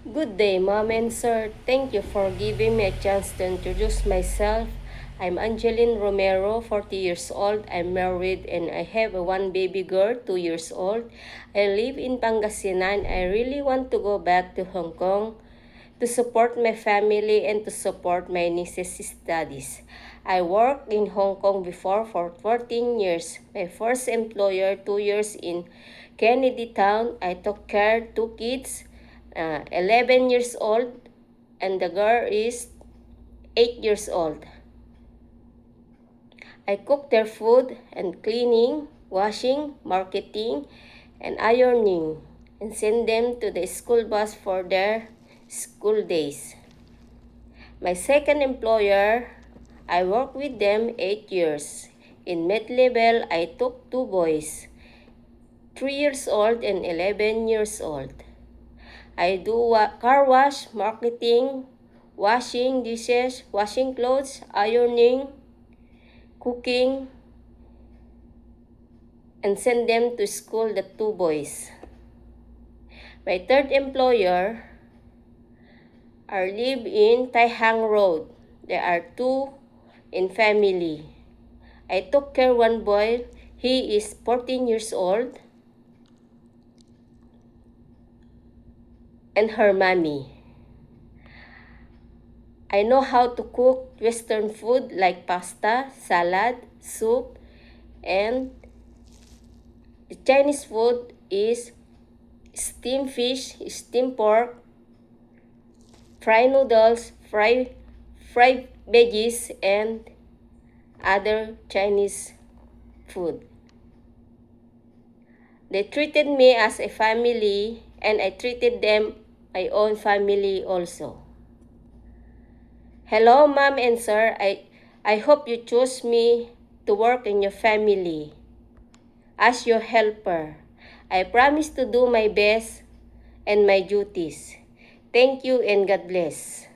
Good day, Mom and Sir. Thank you for giving me a chance to introduce myself. I'm Angeline Romero, 40 years old. I'm married and I have one baby girl, 2 years old. I live in Pangasinan. I really want to go back to Hong Kong to support my family and to support my niece's studies. I worked in Hong Kong before for 14 years. My first employer, 2 years in Kennedy Town. I took care of 2 kids, 11 years old, and the girl is 8 years old. I cook their food and cleaning, washing, marketing, and ironing, and send them to the school bus for their school days. My second employer, I worked with them 8 years. In mid-level, I took 2 boys, 3 years old and 11 years old. I do car wash, marketing, washing dishes, washing clothes, ironing, cooking, and send them to school, the 2 boys. My third employer, I live in Tai Hang Road. There are 2 in family. I took care 1 boy. He is 14 years old. And her mommy. I know how to cook Western food like pasta, salad, soup, and the Chinese food is steamed fish, steamed pork, fried noodles, fried veggies, and other Chinese food. They treated me as a family, and I treated them my own family also. Hello, Mom and Sir. I hope you choose me to work in your family as your helper. I promise to do my best and my duties. Thank you and God bless.